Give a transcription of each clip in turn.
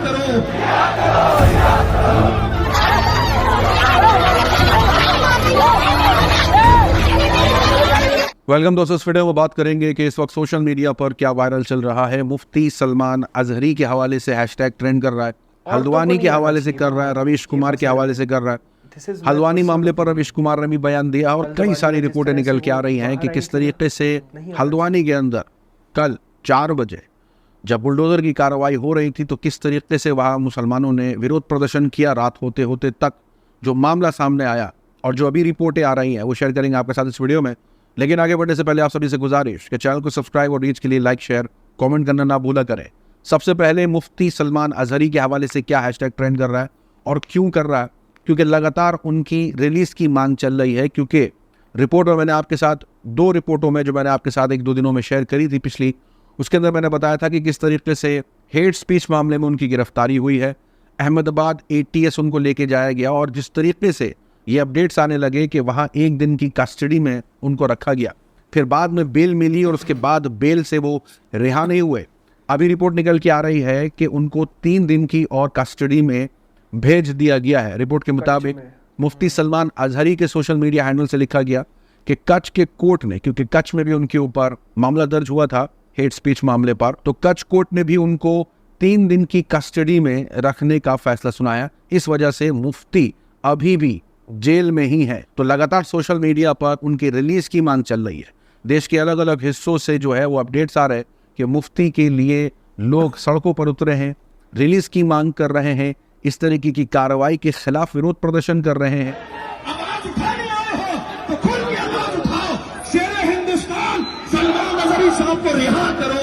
करो। वेलकम दोस्तों, इस वीडियो में बात करेंगे कि इस वक्त सोशल मीडिया पर क्या वायरल चल रहा है। मुफ्ती सलमान अजहरी के हवाले से हैशटैग ट्रेंड कर रहा है, हल्द्वानी के हवाले से कर रहा है, रवीश कुमार के हवाले से कर रहा है। हल्द्वानी मामले पर रवीश कुमार ने भी बयान दिया और कई सारी रिपोर्टें निकल के आ रही हैं कि किस तरीके से हल्द्वानी के अंदर कल 4 बजे जब बुलडोजर की कार्रवाई हो रही थी तो किस तरीके से वहाँ मुसलमानों ने विरोध प्रदर्शन किया। रात होते होते तक जो मामला सामने आया और जो अभी रिपोर्टें आ रही हैं वो शेयर करेंगे आपके साथ इस वीडियो में। लेकिन आगे बढ़ने से पहले आप सभी से गुजारिश कि चैनल को सब्सक्राइब और रीच के लिए लाइक शेयर कमेंट करना ना भूला करें। सबसे पहले मुफ्ती सलमान अजहरी के हवाले से क्या हैशटैग ट्रेंड कर रहा है और क्यों कर रहा है, क्योंकि लगातार उनकी रिलीज़ की मांग चल रही है। क्योंकि रिपोर्ट में मैंने आपके साथ 2 रिपोर्टों में जो मैंने आपके साथ 1-2 दिनों में शेयर करी थी पिछली, उसके अंदर मैंने बताया था कि किस तरीके से हेट स्पीच मामले में उनकी गिरफ्तारी हुई है। अहमदाबाद ATS उनको लेके जाया गया और जिस तरीके से ये अपडेट्स आने लगे कि वहाँ 1 दिन की कस्टडी में उनको रखा गया, फिर बाद में बेल मिली और उसके बाद बेल से वो रिहा नहीं हुए। अभी रिपोर्ट निकल के आ रही है कि उनको 3 दिन की और कस्टडी में भेज दिया गया है। रिपोर्ट के मुताबिक मुफ्ती सलमान अजहरी के सोशल मीडिया हैंडल से लिखा गया कि कच्छ के कोर्ट ने, क्योंकि कच्छ में भी उनके ऊपर मामला दर्ज हुआ था हेट स्पीच मामले पर, तो कच्छ कोर्ट ने भी उनको 3 दिन की कस्टडी में रखने का फैसला सुनाया। इस वजह से मुफ्ती अभी भी जेल में ही है। तो लगातार सोशल मीडिया पर उनकी रिलीज की मांग चल रही है। देश के अलग अलग हिस्सों से जो है वो अपडेट्स आ रहे हैं कि मुफ्ती के लिए लोग सड़कों पर उतरे हैं, रिलीज की मांग कर रहे हैं, इस तरीके की कार्रवाई के खिलाफ विरोध प्रदर्शन कर रहे हैं। आवाज उठाने आए हो तो खुल के आवाज उठाओ। शेर हिंदुस्तान सलमान अजहरी साहब को रिहा करो।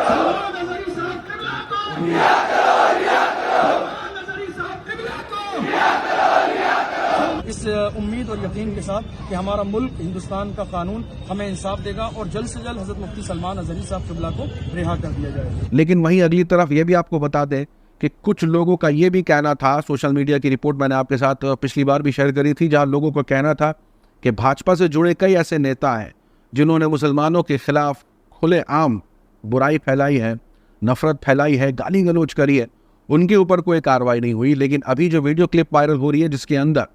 सलमान अजहरी साहब किबला को रिहा करो। सलमान अजहरी साहब किबला को। इस उम्मीद और यकीन के साथ कि हमारा मुल्क हिंदुस्तान का कानून हमें इंसाफ देगा और जल्द से जल्द हजरत मुफ्ती सलमान अजहरी साहब किबला को रिहा कर दिया जाएगा। लेकिन वहीं अगली तरफ ये भी आपको बता दें कि कुछ लोगों का ये भी कहना था, सोशल मीडिया की रिपोर्ट मैंने आपके साथ पिछली बार भी शेयर करी थी, जहां लोगों का कहना था कि भाजपा से जुड़े कई ऐसे नेता हैं जिन्होंने मुसलमानों के खिलाफ खुलेआम बुराई फैलाई है, नफरत फैलाई है, गाली गलौज करी है, उनके ऊपर कोई कार्रवाई नहीं हुई। लेकिन अभी जो वीडियो क्लिप वायरल हो रही है जिसके अंदर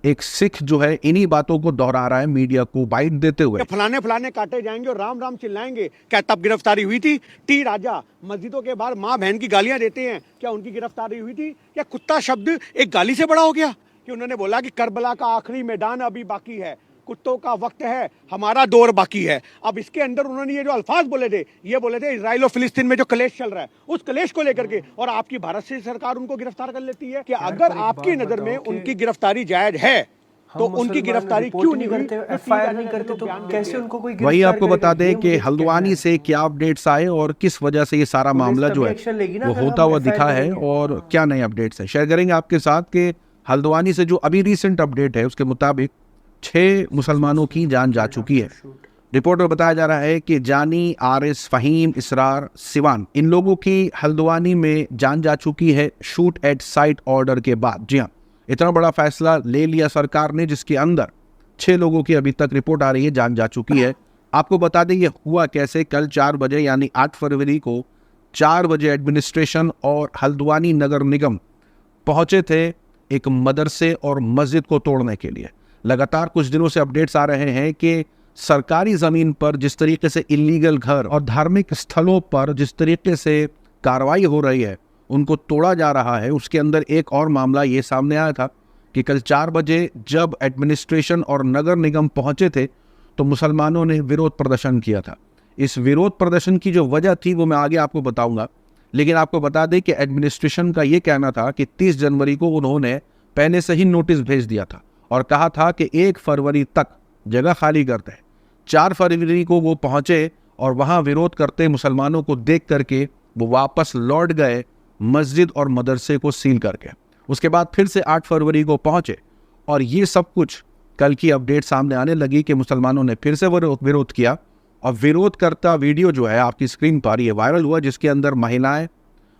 एक सिख जो है इन्हीं बातों को दोहरा रहा है मीडिया को बाइट देते हुए, फलाने फलाने काटे जाएंगे और राम राम चिल्लाएंगे। क्या तब गिरफ्तारी हुई थी? टी राजा मस्जिदों के बाहर माँ बहन की गालियां देते हैं, क्या उनकी गिरफ्तारी हुई थी? क्या कुत्ता शब्द एक गाली से बड़ा हो गया कि उन्होंने बोला कि करबला का आखिरी मैदान अभी बाकी है, कुत्तों का वक्त है, हमारा दौर बाकी है। अब इसके अंदर उन्होंने ये जो अल्फाज बोले थे, ये बोले थे इजराइल और फिलिस्तीन में जो कलेश चल रहा है उस कलेश को लेकर के, और आपकी भारत से सरकार उनको गिरफ्तार कर लेती है। कि अगर आपकी नजर में उनकी गिरफ्तारी जायज है तो उनकी गिरफ्तारी क्यों नहीं करते, FIR नहीं करते, तो कैसे उनको कोई वही आपको बता दें कि हल्द्वानी से क्या अपडेट्स आए और किस वजह से ये सारा मामला जो है वो होता हुआ दिखा है और क्या नए अपडेट्स है शेयर करेंगे आपके साथ। कि हल्द्वानी से जो अभी रिसेंट अपडेट है उसके मुताबिक 6 मुसलमानों की जान जा चुकी है। रिपोर्ट में बताया जा रहा है कि जानी, आरिस, फहीम, इसरार, सिवान, इन लोगों की हल्द्वानी में जान जा चुकी है शूट एट साइट ऑर्डर के बाद। जी हाँ, इतना बड़ा फैसला ले लिया सरकार ने जिसके अंदर 6 लोगों की अभी तक रिपोर्ट आ रही है जान जा चुकी है। आपको बता दें ये हुआ कैसे। कल 4 बजे यानी 8 फरवरी को 4 बजे एडमिनिस्ट्रेशन और हल्द्वानी नगर निगम पहुंचे थे एक मदरसे और मस्जिद को तोड़ने के लिए। लगातार कुछ दिनों से अपडेट्स आ रहे हैं कि सरकारी ज़मीन पर जिस तरीके से इलीगल घर और धार्मिक स्थलों पर जिस तरीके से कार्रवाई हो रही है, उनको तोड़ा जा रहा है। उसके अंदर एक और मामला ये सामने आया था कि कल 4 बजे जब एडमिनिस्ट्रेशन और नगर निगम पहुंचे थे तो मुसलमानों ने विरोध प्रदर्शन किया था। इस विरोध प्रदर्शन की जो वजह थी वो मैं आगे आपको बताऊंगा। लेकिन आपको बता दें कि एडमिनिस्ट्रेशन का ये कहना था कि 30 जनवरी को उन्होंने पहले से ही नोटिस भेज दिया था और कहा था कि 1 फरवरी तक जगह खाली करते हैं। 4 फरवरी को वो पहुंचे और वहाँ विरोध करते मुसलमानों को देख करके वो वापस लौट गए मस्जिद और मदरसे को सील करके। उसके बाद फिर से 8 फरवरी को पहुंचे और ये सब कुछ कल की अपडेट सामने आने लगी कि मुसलमानों ने फिर से विरोध किया और विरोध करता वीडियो जो है आपकी स्क्रीन पर ये वायरल हुआ, जिसके अंदर महिलाएं,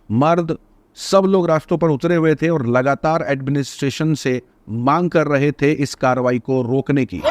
मर्द, सब लोग रास्तों पर उतरे हुए थे और लगातार एडमिनिस्ट्रेशन से मांग कर रहे थे इस कार्रवाई को रोकने की।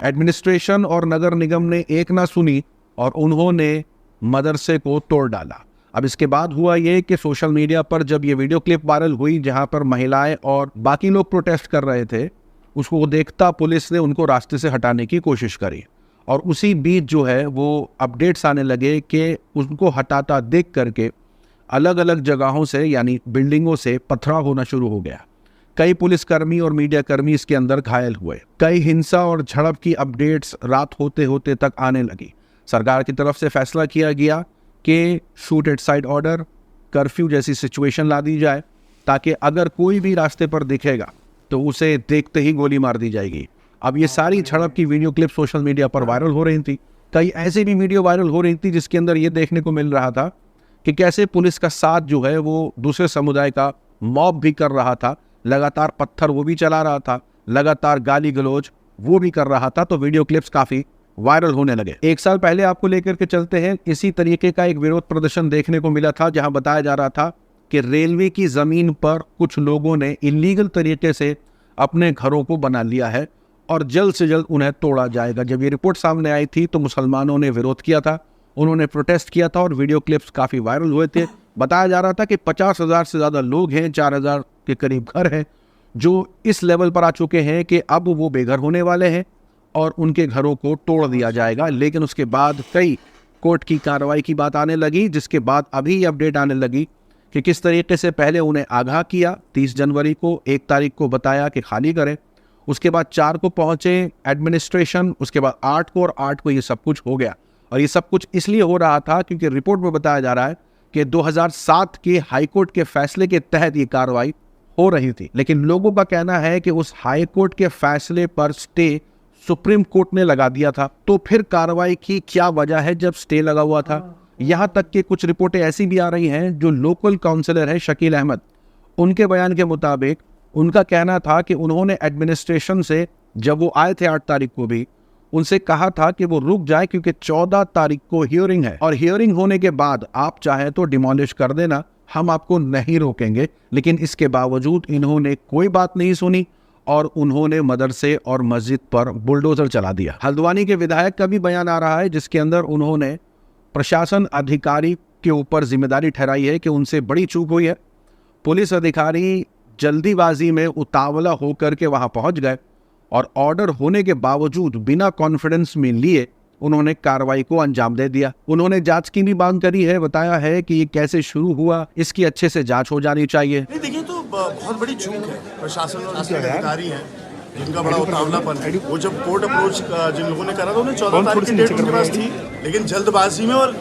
एडमिनिस्ट्रेशन और नगर निगम ने एक ना सुनी और उन्होंने मदरसे को तोड़ डाला। अब इसके बाद हुआ ये कि सोशल मीडिया पर जब ये वीडियो क्लिप वायरल हुई जहां पर महिलाएं और बाकी लोग प्रोटेस्ट कर रहे थे, उसको देखता पुलिस ने उनको रास्ते से हटाने की कोशिश करी और उसी बीच जो है वो अपडेट्स आने लगे कि उनको हटाता देख करके अलग अलग जगहों से यानी बिल्डिंगों से पथराव होना शुरू हो गया। कई पुलिसकर्मी और मीडियाकर्मी इसके अंदर घायल हुए। कई हिंसा और झड़प की अपडेट्स रात होते होते तक आने लगी। सरकार की तरफ से फैसला किया गया कि shoot at side order, curfew जैसी सिचुएशन ला दी जाए ताकि अगर कोई भी रास्ते पर दिखेगा तो उसे देखते ही गोली मार दी जाएगी। अब ये सारी झड़प की वीडियो क्लिप सोशल मीडिया पर वायरल हो रही थी। कई ऐसी भी वीडियो वायरल हो रही थी जिसके अंदर ये देखने को मिल रहा था कि कैसे पुलिस का साथ जो है वो दूसरे समुदाय का मॉब भी कर रहा था, लगातार पत्थर वो भी चला रहा था, लगातार गाली गलौज वो भी कर रहा था। तो वीडियो क्लिप्स काफ़ी वायरल होने लगे। एक साल पहले आपको लेकर के चलते हैं, इसी तरीके का एक विरोध प्रदर्शन देखने को मिला था जहां बताया जा रहा था कि रेलवे की ज़मीन पर कुछ लोगों ने इलीगल तरीके से अपने घरों को बना लिया है और जल्द से जल्द उन्हें तोड़ा जाएगा। जब ये रिपोर्ट सामने आई थी तो मुसलमानों ने विरोध किया था, उन्होंने प्रोटेस्ट किया था और वीडियो क्लिप्स काफ़ी वायरल हुए थे। बताया जा रहा था कि 50,000 से ज़्यादा लोग हैं, 4,000 के करीब घर हैं जो इस लेवल पर आ चुके हैं कि अब वो बेघर होने वाले हैं और उनके घरों को तोड़ दिया जाएगा। लेकिन उसके बाद कई कोर्ट की कार्रवाई की बात आने लगी, जिसके बाद अभी ये अपडेट आने लगी कि किस तरीके से पहले उन्हें आगाह किया 30 जनवरी को, 1 तारीख को बताया कि खाली करें, उसके बाद 4 को पहुंचे एडमिनिस्ट्रेशन, उसके बाद 8 को और 8 को ये सब कुछ हो गया। और ये सब कुछ इसलिए हो रहा था क्योंकि रिपोर्ट में बताया जा रहा है कि 2007 के हाईकोर्ट के फैसले के तहत ये कार्रवाई हो रही थी। लेकिन लोगों का कहना है कि उस हाईकोर्ट के फैसले पर स्टे सुप्रीम कोर्ट ने लगा दिया था। तो फिर कार्रवाई की क्या वजह है जब स्टे लगा हुआ था? यहाँ तक कि कुछ रिपोर्टें ऐसी भी आ रही हैं, जो लोकल काउंसलर है शकील अहमद, उनके बयान के मुताबिक उनका कहना था कि उन्होंने एडमिनिस्ट्रेशन से जब वो आए थे 8 तारीख को भी उनसे कहा था कि वो रुक जाए क्योंकि 14 तारीख को हियरिंग है और हियरिंग होने के बाद आप चाहे तो डिमोलिश कर देना, हम आपको नहीं रोकेंगे। लेकिन इसके बावजूद इन्होंने कोई बात नहीं सुनी और उन्होंने मदरसे और मस्जिद पर बुलडोजर चला दिया। हल्द्वानी के विधायक का भी बयान आ रहा है जिसके अंदर उन्होंने प्रशासन अधिकारी के ऊपर जिम्मेदारी ठहराई है कि उनसे बड़ी चूक हुई है। पुलिस अधिकारी जल्दीबाजी में उतावला होकर के वहां पहुंच गए और ऑर्डर होने के बावजूद बिना कॉन्फिडेंस में लिए उन्होंने कार्रवाई को अंजाम दे दिया। उन्होंने जांच की भी मांग करी है, बताया है कि ये कैसे शुरू हुआ, इसकी अच्छे से जांच हो जानी चाहिए। नहीं देखिए, तो बहुत बड़ी चूक है प्रशासन और उसके अधिकारी हैं जिनका बड़ा उतावलापन है। वो जब कोर्ट अप्रोच जिन लोगों ने करा था उन्हें 14 तारीख की डेट उनके पास थी, लेकिन जल्दबाजी में और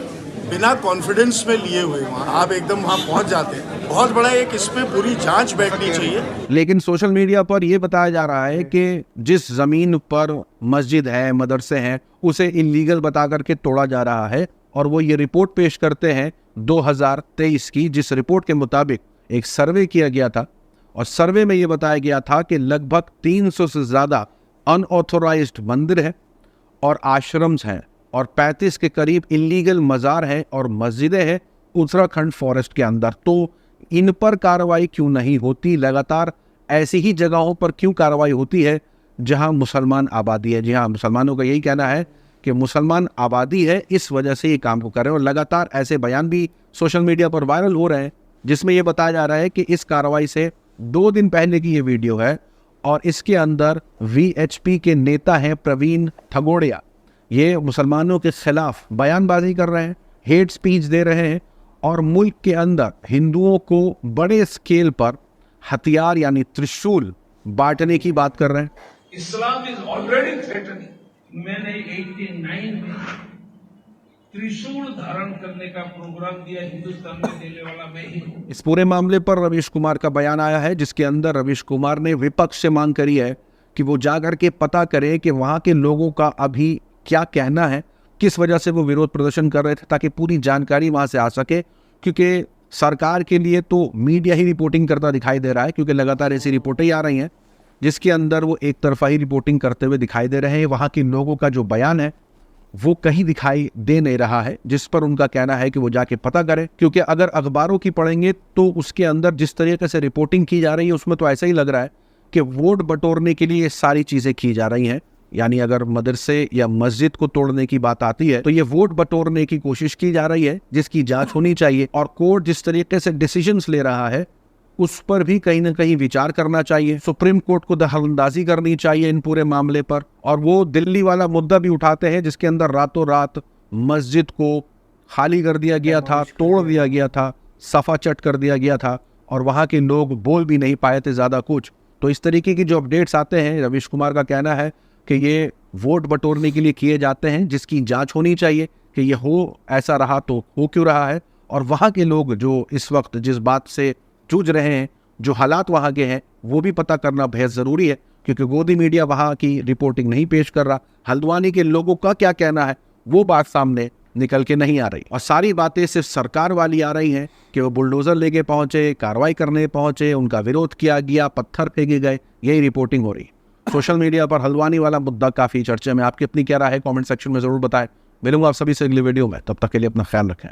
बिना कॉन्फिडेंस में लिए हुए वहाँ आप एकदम वहाँ पहुँच जाते हैं। बहुत बड़ा एक इसमें पूरी जांच बैठनी चाहिए। लेकिन सोशल मीडिया पर यह बताया जा रहा है कि जिस जमीन पर मस्जिद है, मदरसे हैं, उसे इलीगल बता करके तोड़ा जा रहा है और वो ये रिपोर्ट पेश करते हैं 2023 की, जिस रिपोर्ट के मुताबिक एक सर्वे किया गया था और सर्वे में ये बताया गया था कि लगभग 300 से ज़्यादा अनऑथोराइज्ड मंदिर हैं और आश्रम्स हैं और 35 के करीब इलीगल मज़ार हैं और मस्जिदें हैं उत्तराखंड फॉरेस्ट के अंदर। तो इन पर कार्रवाई क्यों नहीं होती? लगातार ऐसी ही जगहों पर क्यों कार्रवाई होती है जहां मुसलमान आबादी है? जी हाँ, मुसलमानों का यही कहना है कि मुसलमान आबादी है, इस वजह से ये काम को कर रहे हैं। और लगातार ऐसे बयान भी सोशल मीडिया पर वायरल हो रहे हैं जिसमें ये बताया जा रहा है कि इस कार्रवाई से 2 दिन पहले की ये वीडियो है और इसके अंदर VHP के नेता हैं प्रवीण थगोड़िया, ये मुसलमानों के खिलाफ बयानबाजी कर रहे हैं, हेट स्पीच दे रहे हैं और मुल्क के अंदर हिंदुओं को बड़े स्केल पर हथियार यानी त्रिशूल बांटने की बात कर रहे हैं। Islam is already threatening. मैंने 89 में त्रिशूल धारण करने का प्रोग्राम दिया, हिंदुस्तान में देने वाला मैं ही हूँ। इस पूरे मामले पर रवीश कुमार का बयान आया है जिसके अंदर रवीश कुमार ने विपक्ष से मांग करी है कि वो जाकर के पता करे कि वहाँ के लोगों का अभी क्या कहना है, किस वजह से वो विरोध प्रदर्शन कर रहे थे, ताकि पूरी जानकारी वहाँ से आ सके। क्योंकि सरकार के लिए तो मीडिया ही रिपोर्टिंग करता दिखाई दे रहा है, क्योंकि लगातार ऐसी रिपोर्टें आ रही हैं जिसके अंदर वो एक तरफा ही रिपोर्टिंग करते हुए दिखाई दे रहे हैं। वहाँ के लोगों का जो बयान है वो कहीं दिखाई दे नहीं रहा है, जिस पर उनका कहना है कि वो जाके पता करें। क्योंकि अगर अखबारों की पढ़ेंगे तो उसके अंदर जिस तरीके से रिपोर्टिंग की जा रही है उसमें तो ऐसा ही लग रहा है कि वोट बटोरने के लिए ये सारी चीज़ें की जा रही हैं। यानी अगर मदरसे या मस्जिद को तोड़ने की बात आती है तो ये वोट बटोरने की कोशिश की जा रही है, जिसकी जांच होनी चाहिए। और कोर्ट जिस तरीके से डिसीजंस ले रहा है उस पर भी कहीं ना कहीं विचार करना चाहिए। सुप्रीम कोर्ट को दखलंदाजी करनी चाहिए इन पूरे मामले पर। और वो दिल्ली वाला मुद्दा भी उठाते हैं जिसके अंदर रातों रात मस्जिद को खाली कर दिया गया था, तोड़ दिया गया था, सफा चट कर दिया गया था और वहाँ के लोग बोल भी नहीं पाए थे ज़्यादा कुछ। तो इस तरीके की जो अपडेट्स आते हैं, रवीश कुमार का कहना है कि ये वोट बटोरने के लिए किए जाते हैं, जिसकी जांच होनी चाहिए कि ये हो, ऐसा रहा तो हो क्यों रहा है। और वहाँ के लोग जो इस वक्त जिस बात से जूझ रहे हैं, जो हालात वहाँ के हैं, वो भी पता करना बेहद ज़रूरी है, क्योंकि गोदी मीडिया वहाँ की रिपोर्टिंग नहीं पेश कर रहा। हल्द्वानी के लोगों का क्या कहना है वो बात सामने निकल के नहीं आ रही। और सारी बातें सिर्फ सरकार वाली आ रही हैं कि वो बुलडोज़र लेके पहुँचे, कार्रवाई करने पहुँचे, उनका विरोध किया गया, पत्थर फेंके गए, यही रिपोर्टिंग हो रही। सोशल मीडिया पर हल्द्वानी वाला मुद्दा काफ़ी चर्चे में। आपकी अपनी क्या राय है कमेंट सेक्शन में ज़रूर बताएं। मिलूंगा आप सभी से अगली वीडियो में, तब तक के लिए अपना ख्याल रखें।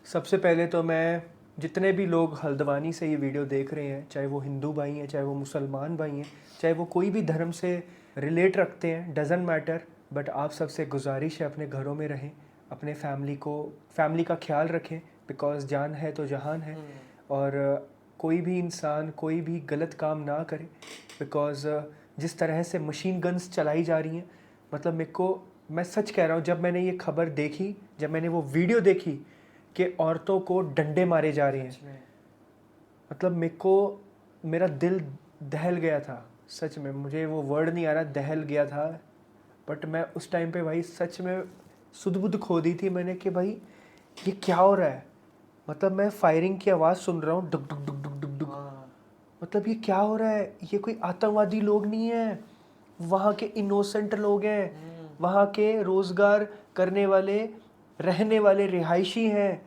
सबसे पहले तो मैं जितने भी लोग हल्द्वानी से ये वीडियो देख रहे हैं, चाहे वो हिंदू भाई हैं, चाहे वो मुसलमान भाई हैं, चाहे वो कोई भी धर्म से रिलेट रखते हैं, डज़न्ट मैटर, बट आप सबसे गुजारिश है अपने घरों में रहें, अपने फैमिली का ख्याल रखें, बिकॉज जान है तो जहान है। और कोई भी इंसान कोई भी गलत काम ना करे, बिकॉज जिस तरह से मशीन गन्स चलाई जा रही हैं, मतलब मैं सच कह रहा हूँ, जब मैंने ये खबर देखी, जब मैंने वो वीडियो देखी कि औरतों को डंडे मारे जा रहे हैं, मतलब मेरा दिल दहल गया था। सच में मुझे वो वर्ड नहीं आ रहा, दहल गया था। बट मैं उस टाइम पे भाई सच में सुध-बुध खो दी थी मैंने कि भाई ये क्या हो रहा है। मतलब मैं फायरिंग की आवाज़ सुन रहा हूँ, डुक डुक डुक डुक डुक डुक, मतलब ये क्या हो रहा है। ये कोई आतंकवादी लोग नहीं है, वहाँ के इनोसेंट लोग हैं, वहाँ के रोज़गार करने वाले, रहने वाले रिहायशी हैं।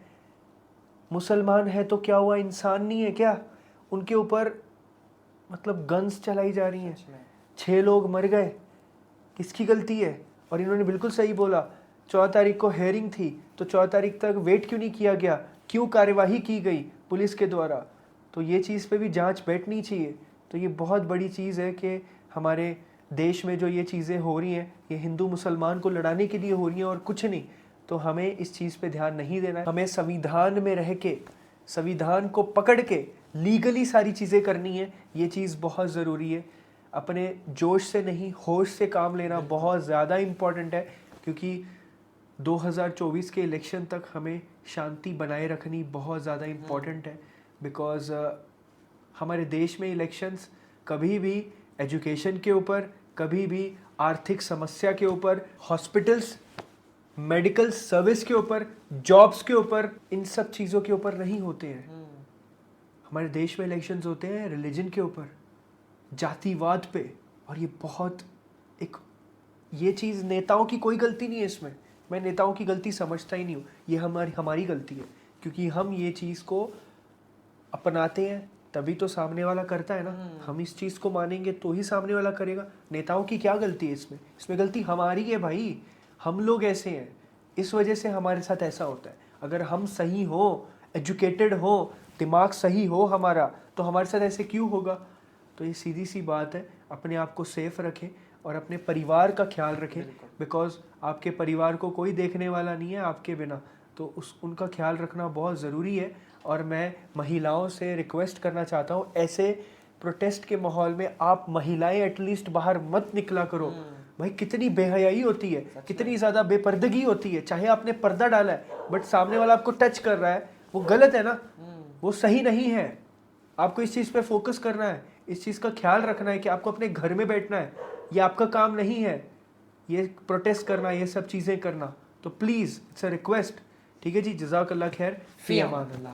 मुसलमान है तो क्या हुआ, इंसान नहीं है क्या? उनके ऊपर मतलब गन्स चलाई जा रही हैं। 6 लोग मर गए, किसकी गलती है? और इन्होंने बिल्कुल सही बोला, 14 तारीख को हेयरिंग थी तो 14 तारीख तक वेट क्यों नहीं किया गया, क्यों कार्यवाही की गई पुलिस के द्वारा? तो ये चीज़ पे भी जांच बैठनी चाहिए। तो ये बहुत बड़ी चीज़ है कि हमारे देश में जो ये चीज़ें हो रही हैं, ये हिंदू मुसलमान को लड़ाने के लिए हो रही हैं और कुछ नहीं। तो हमें इस चीज़ पे ध्यान नहीं देना है। हमें संविधान में रह के, संविधान को पकड़ के लीगली सारी चीज़ें करनी है। ये चीज़ बहुत ज़रूरी है। अपने जोश से नहीं, होश से काम लेना बहुत ज़्यादा इम्पॉर्टेंट है, क्योंकि 2024 के इलेक्शन तक हमें शांति बनाए रखनी बहुत ज़्यादा इम्पॉर्टेंट है। बिकॉज़ हमारे देश में इलेक्शंस कभी भी एजुकेशन के ऊपर, कभी भी आर्थिक समस्या के ऊपर, हॉस्पिटल्स, मेडिकल सर्विस के ऊपर, जॉब्स के ऊपर, इन सब चीज़ों के ऊपर नहीं होते हैं। हमारे देश में इलेक्शंस होते हैं रिलीजन के ऊपर, जातिवाद पे। और ये बहुत ये चीज़, नेताओं की कोई गलती नहीं है इसमें। मैं नेताओं की गलती समझता ही नहीं हूँ, ये हमारी गलती है, क्योंकि हम ये चीज़ को अपनाते हैं तभी तो सामने वाला करता है ना। हम इस चीज़ को मानेंगे तो ही सामने वाला करेगा। नेताओं की क्या गलती है इसमें? इसमें गलती हमारी है भाई। हम लोग ऐसे हैं, इस वजह से हमारे साथ ऐसा होता है। अगर हम सही हो, एजुकेटेड हो, दिमाग सही हो हमारा, तो हमारे साथ ऐसे क्यों होगा? तो ये सीधी सी बात है, अपने आप को सेफ रखें और अपने परिवार का ख्याल रखें, बिकॉज आपके परिवार को कोई देखने वाला नहीं है आपके बिना। तो उनका ख्याल रखना बहुत ज़रूरी है। और मैं महिलाओं से रिक्वेस्ट करना चाहता हूँ, ऐसे प्रोटेस्ट के माहौल में आप महिलाएं एटलीस्ट बाहर मत निकला करो। भाई कितनी बेहयाई होती है, कितनी ज़्यादा बेपर्दगी होती है। चाहे आपने पर्दा डाला है बट सामने वाला आपको टच कर रहा है, वो गलत है ना, वो सही नहीं है। आपको इस चीज़ पे फोकस करना है, इस चीज़ का ख्याल रखना है कि आपको अपने घर में बैठना है। ये आपका काम नहीं है ये प्रोटेस्ट करना, ये सब चीज़ें करना। तो प्लीज़ इट्स अ रिक्वेस्ट। ठीक है जी, जज़ाकल्लाह खैर, फ़ी अमान अल्लाह।